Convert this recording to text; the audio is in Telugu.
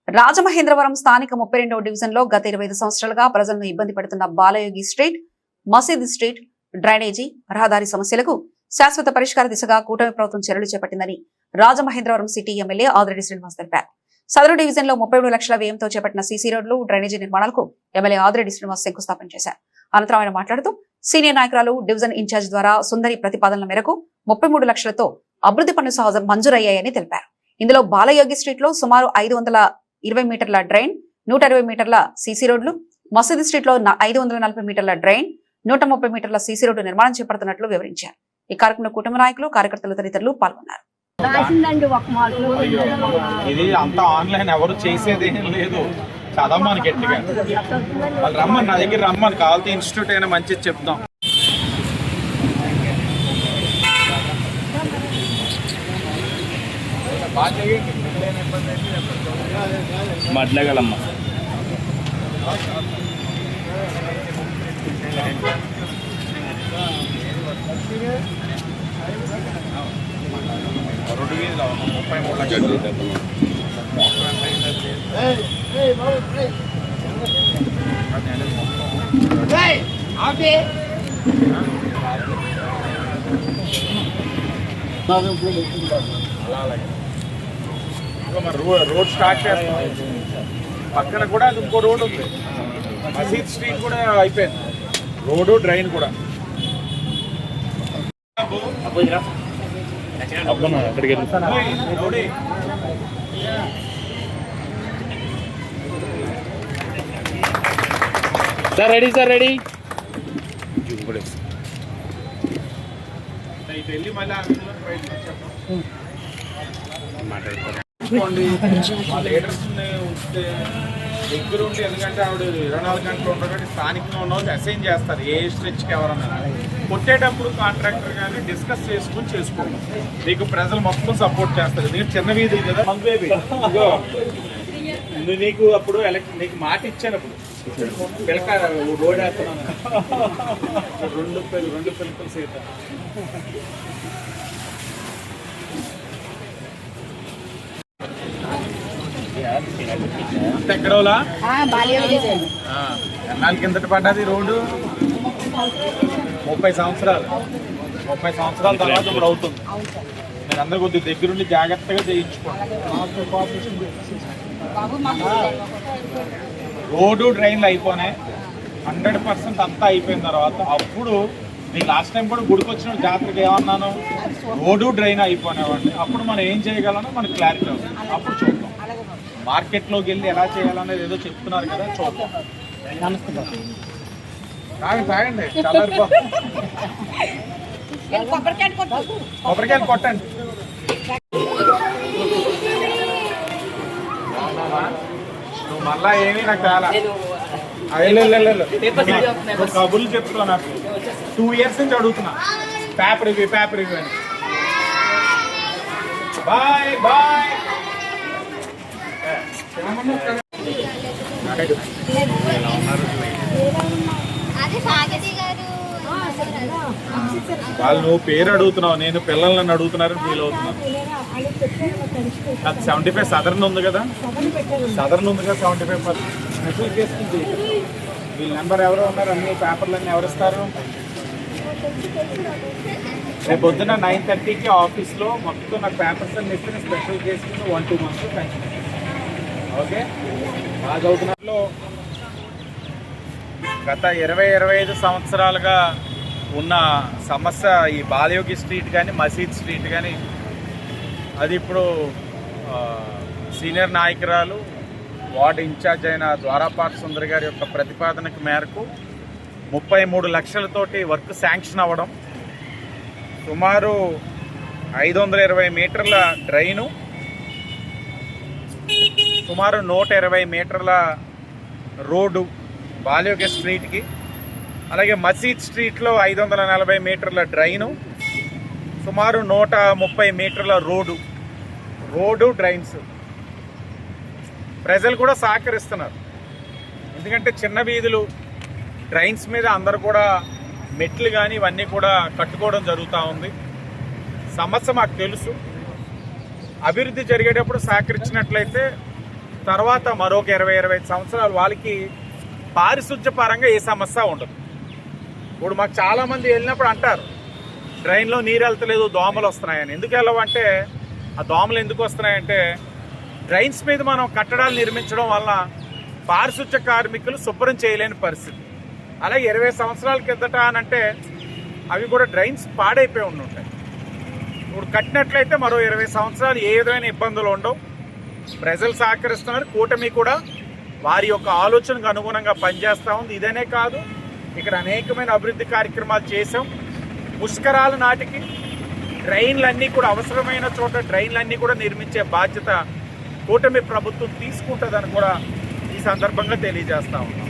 రాజమహేంద్రవరం స్థానిక 32వ డివిజన్లో గత 25 సంవత్సరాలుగా ప్రజలను ఇబ్బంది పెడుతున్న బాలయోగి స్ట్రీట్, మసీద్ స్ట్రీట్ డ్రైనేజీ, రహదారి సమస్యలకు శాశ్వత పరిష్కార దిశగా కూటమి ప్రభుత్వం చర్యలు చేపట్టిందని రాజమహేంద్రవరం సిటీ ఎమ్మెల్యే ఆదిరెడ్డి శ్రీనివాస్ తెలిపారు. సదరు డివిజన్లో 33 లక్షల వ్యయంతో చేపట్టిన సీసీ రోడ్లు, డ్రైనేజీ నిర్మాణాలకు ఎమ్మెల్యే ఆదిరెడ్డి శ్రీనివాస్ శంకుస్థాపన చేశారు. అనంతరం ఆయన మాట్లాడుతూ సీనియర్ నాయకురాలు, డివిజన్ ఇన్ఛార్జ్ ద్వారా సుందరి ప్రతిపాదనల మేరకు 33 లక్షలతో అభివృద్ధి పనులు మంజూరయ్యాయని తెలిపారు. ఇందులో బాలయోగి స్ట్రీట్ లో సుమారు 520 మీటర్ల డ్రైన్, 120 మీటర్ల సీసీ రోడ్లు, మసీద్ స్ట్రీట్ లో 540 మీటర్ల డ్రైన్, 130 మీటర్ల సీసీ రోడ్డు నిర్మాణం చేపడుతున్నట్లు వివరించారు. ఈ కార్యక్రమంలో కుటుంబ నాయకులు, కార్యకర్తలు తదితరులు పాల్గొన్నారు. ఇది అంతా ఆన్లైన్, ఎవరు చేసేది ఏం లేదు. చదవమని గట్టిగా వాళ్ళు రమ్మని, నా దగ్గర రమ్మని, కావాలంటే ఇన్స్టిట్యూట్ అయినా మంచిది చెప్తాం. మాట్లాడగలమ్మ రోడ్డు మీద 33 లక్షలు. మరి రోడ్ స్టార్ట్ చేస్తాం. పక్కన కూడా అది ఇంకో రోడ్ ఉంది, మసీద్ స్ట్రీట్ కూడా అయిపోయింది, రోడ్డు డ్రైన్ కూడా. Sir ready, sir ready. వెళ్ళి మళ్ళీ లీడర్స్ ఉంటే దగ్గర ఉండి, ఎందుకంటే ఆవిడ 24 గంటలు ఉండగానే స్థానికంగా ఉన్న వాళ్ళు అసైన్ చేస్తారు ఏ స్ట్రెచ్కి ఎవరన్నా. కొట్టేటప్పుడు కాంట్రాక్టర్ కానీ డిస్కస్ చేసుకుని చేసుకోండి, మీకు ప్రజలు మొత్తం సపోర్ట్ చేస్తారు. నీకు చిన్న వీధి కదా మంగబేబీ, నీకు అప్పుడు నీకు మాట ఇచ్చానప్పుడు పిలక రోడ్ వేస్తున్నాను, రెండు పిలకలు సీత. ఎక్కడోలా ఎన్నాళ్ళ కిందట పడ్డది రోడ్డు? 30 సంవత్సరాలు. 30 సంవత్సరాల తర్వాత ఇప్పుడు అవుతుంది. నేను అందరూ కొద్దిగా దగ్గరుండి జాగ్రత్తగా చేయించుకోండి. రోడ్డు డ్రైన్లు అయిపోయినాయి, 100% అంతా అయిపోయిన తర్వాత అప్పుడు నేను లాస్ట్ టైం కూడా గుడికి వచ్చిన జాతరకి ఏమన్నాను, రోడ్డు డ్రైన్ అయిపోయినావండి. అప్పుడు మనం ఏం చేయగలనో మనకు క్లారిటీ అవుతుంది. అప్పుడు చూద్దాం. మార్కెట్లోకి వెళ్ళి ఎలా చేయాలనేది ఏదో చెప్తున్నారు కదా, చూద్దాం. తాగండి, చాలా కొబ్బరికాయలు కొట్టండి. నువ్వు మళ్ళా ఏమీ నాకు చాలా కబుర్లు చెప్తున్నా. నాకు 2 ఇయర్స్ నుంచి అడుగుతున్నా పేపర్ ఇవి అని. Bye bye. వాళ్ళు నువ్వు పేరు అడుగుతున్నావు, నేను పిల్లల్ని అడుగుతున్నారని ఫీల్ అవుతున్నాను. అది 75 సదరన్ ఉంది కదా, 75% స్పెషల్ కేసు వీళ్ళ నెంబర్ ఎవరో ఉన్నారు, అన్ని పేపర్లన్నీ ఎవరిస్తారు? రేపు పొద్దున్న 9:30కి ఆఫీస్లో మొత్తం నాకు పేపర్స్ అన్ని ఇస్తే special case 1-2 months time. Okay, బాగా చదువుతున్నట్లో గత 20-25 సంవత్సరాలుగా ఉన్న సమస్య ఈ బాలయోగి స్ట్రీట్ కానీ, మసీద్ స్ట్రీట్ కానీ, అది ఇప్పుడు సీనియర్ నాయకురాలు, వార్డు ఇన్ఛార్జ్ అయిన ద్వారాపాటి సుందరి గారి యొక్క ప్రతిపాదనకు మేరకు 33 లక్షలతోటి వర్క్ శాంక్షన్ అవ్వడం, సుమారు 520 మీటర్ల డ్రైను, సుమారు 120 మీటర్ల రోడ్డు బాలయోగి స్ట్రీట్కి, అలాగే మసీద్ స్ట్రీట్లో 540 మీటర్ల డ్రైను, సుమారు 130 మీటర్ల రోడ్డు డ్రైన్స్. ప్రజలు కూడా సహకరిస్తున్నారు, ఎందుకంటే చిన్న వీధులు డ్రైన్స్ మీద అందరూ కూడా మెట్లు కానీ ఇవన్నీ కూడా కట్టుకోవడం జరుగుతూ ఉంది. సమస్య మాకు తెలుసు. అభివృద్ధి జరిగేటప్పుడు సహకరించినట్లయితే తర్వాత మరొక 20-25 సంవత్సరాలు వాళ్ళకి పారిశుధ్య పరంగా ఏ సమస్య ఉండదు. ఇప్పుడు మాకు చాలామంది వెళ్ళినప్పుడు అంటారు డ్రైన్లో నీరు వెళ్తలేదు, దోమలు వస్తున్నాయని. ఎందుకు వెళ్ళవంటే ఆ దోమలు ఎందుకు వస్తున్నాయంటే డ్రైన్స్ మీద మనం కట్టడాలు నిర్మించడం వల్ల పారిశుధ్య కార్మికులు శుభ్రం చేయలేని పరిస్థితి. అలాగే 20 సంవత్సరాల కిందట అనంటే అవి కూడా డ్రైన్స్ పాడైపోయి ఉంటాయి. ఇప్పుడు కట్టినట్లయితే మరో 20 సంవత్సరాలు ఏ విధమైన ఇబ్బందులు ఉండవు. ప్రజలు సహకరిస్తున్నారు, కూటమి కూడా వారి యొక్క ఆలోచనకు అనుగుణంగా పనిచేస్తూ ఉంది. ఇదనే కాదు, ఇక్కడ అనేకమైన అభివృద్ధి కార్యక్రమాలు చేసాం. పుష్కరాల నాటికి డ్రైన్లన్నీ కూడా అవసరమైన చోట డ్రైన్లన్నీ కూడా నిర్మించే బాధ్యత కూటమి ప్రభుత్వం తీసుకుంటుందని కూడా ఈ సందర్భంగా తెలియజేస్తా ఉన్నాం.